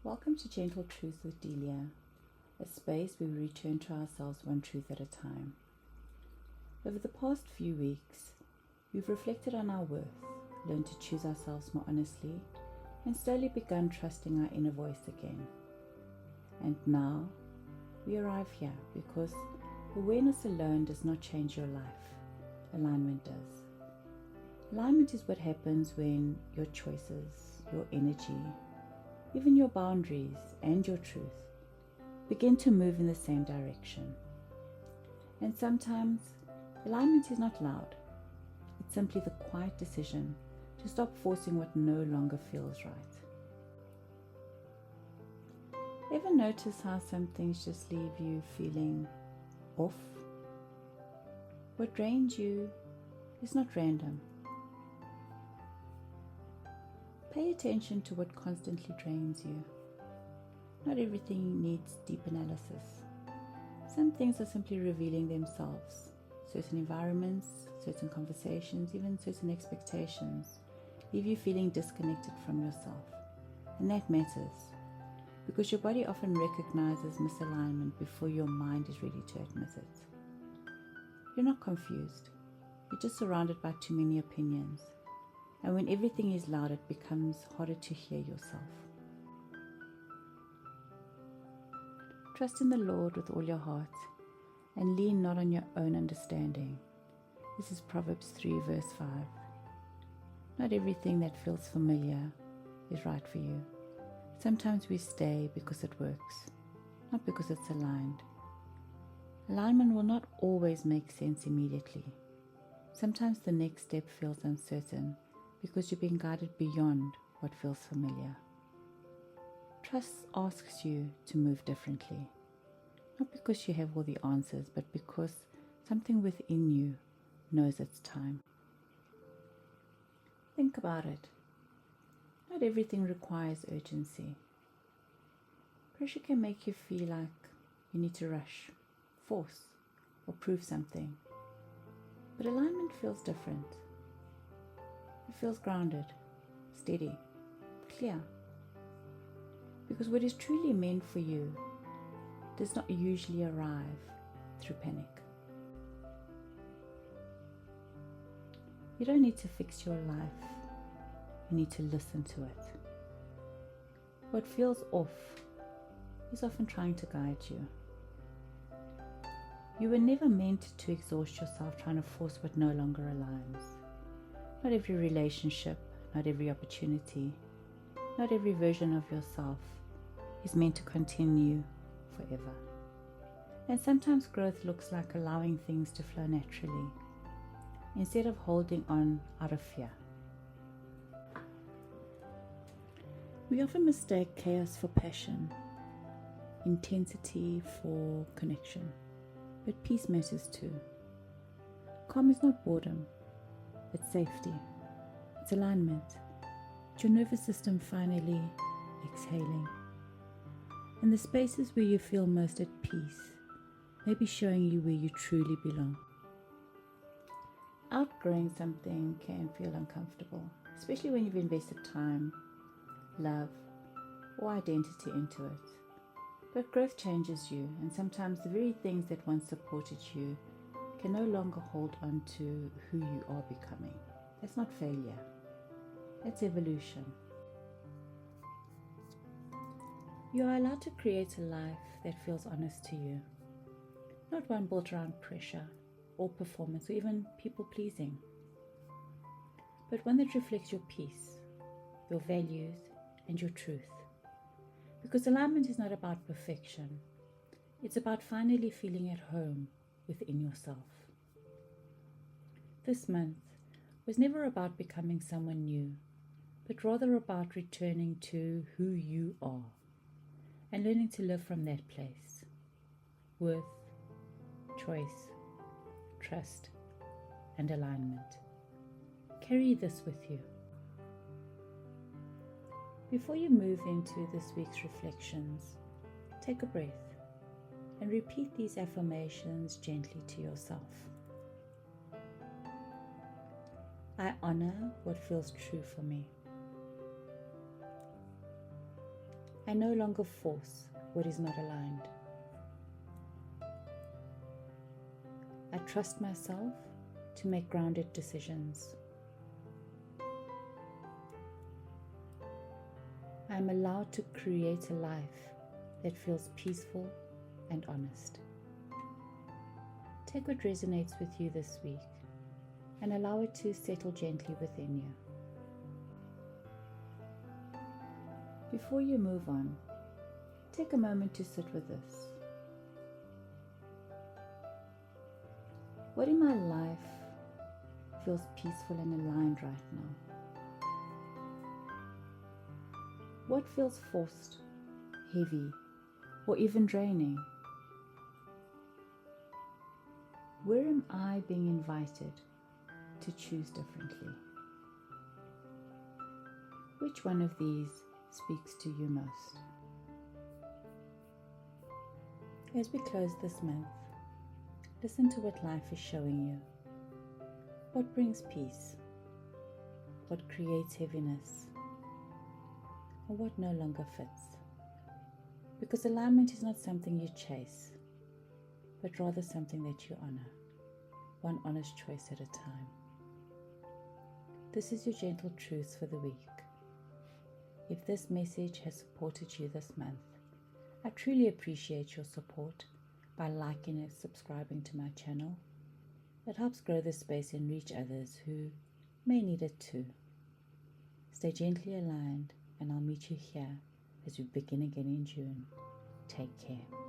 Welcome to Gentle Truth with Delia, a space where we return to ourselves one truth at a time. Over the past few weeks, we've reflected on our worth, learned to choose ourselves more honestly, and slowly begun trusting our inner voice again. And now, we arrive here because awareness alone does not change your life. Alignment does. Alignment is what happens when your choices, your energy, even your boundaries and your truth begin to move in the same direction. And sometimes alignment is not loud. It's simply the quiet decision to stop forcing what no longer feels right. Ever notice how some things just leave you feeling off? What drains you is not random. Pay attention to what constantly drains you. Not everything needs deep analysis. Some things are simply revealing themselves. Certain environments, certain conversations, even certain expectations leave you feeling disconnected from yourself. And that matters, because your body often recognizes misalignment before your mind is ready to admit it. You're not confused. You're just surrounded by too many opinions. And when everything is loud, it becomes harder to hear yourself. Trust in the Lord with all your heart and lean not on your own understanding. This is Proverbs 3 verse 5. Not everything that feels familiar is right for you. Sometimes we stay because it works, not because it's aligned. Alignment will not always make sense immediately. Sometimes the next step feels uncertain because you're being guided beyond what feels familiar. Trust asks you to move differently, not because you have all the answers, but because something within you knows it's time. Think about it. Not everything requires urgency. Pressure can make you feel like you need to rush, force, or prove something. But alignment feels different. It feels grounded, steady, clear. Because what is truly meant for you does not usually arrive through panic. You don't need to fix your life. You need to listen to it. What feels off is often trying to guide you. You were never meant to exhaust yourself trying to force what no longer aligns. Not every relationship, not every opportunity, not every version of yourself is meant to continue forever. And sometimes growth looks like allowing things to flow naturally instead of holding on out of fear. We often mistake chaos for passion, intensity for connection, but peace matters too. Calm is not boredom. It's safety, it's alignment, it's your nervous system finally exhaling. And the spaces where you feel most at peace may be showing you where you truly belong. Outgrowing something can feel uncomfortable, especially when you've invested time, love, or identity into it. But growth changes you, and sometimes the very things that once supported you can no longer hold on to who you are becoming. That's not failure. That's evolution. You are allowed to create a life that feels honest to you, not one built around pressure or performance or even people-pleasing, but one that reflects your peace, your values, and your truth. Because alignment is not about perfection. It's about finally feeling at home within yourself. This month was never about becoming someone new, but rather about returning to who you are and learning to live from that place. Worth, choice, trust, and alignment. Carry this with you. Before you move into this week's reflections, take a breath and repeat these affirmations gently to yourself. I honor what feels true for me. I no longer force what is not aligned. I trust myself to make grounded decisions. I am allowed to create a life that feels peaceful and honest. Take what resonates with you this week and allow it to settle gently within you. Before you move on, take a moment to sit with this. What in my life feels peaceful and aligned right now? What feels forced, heavy, or even draining? Where am I being invited to choose differently? Which one of these speaks to you most? As we close this month, listen to what life is showing you. What brings peace? What creates heaviness? Or what no longer fits? Because alignment is not something you chase, but rather something that you honor, one honest choice at a time. This is your gentle truths for the week. If this message has supported you this month, I truly appreciate your support by liking and subscribing to my channel. It helps grow the space and reach others who may need it too. Stay gently aligned, and I'll meet you here as we begin again in June. Take care.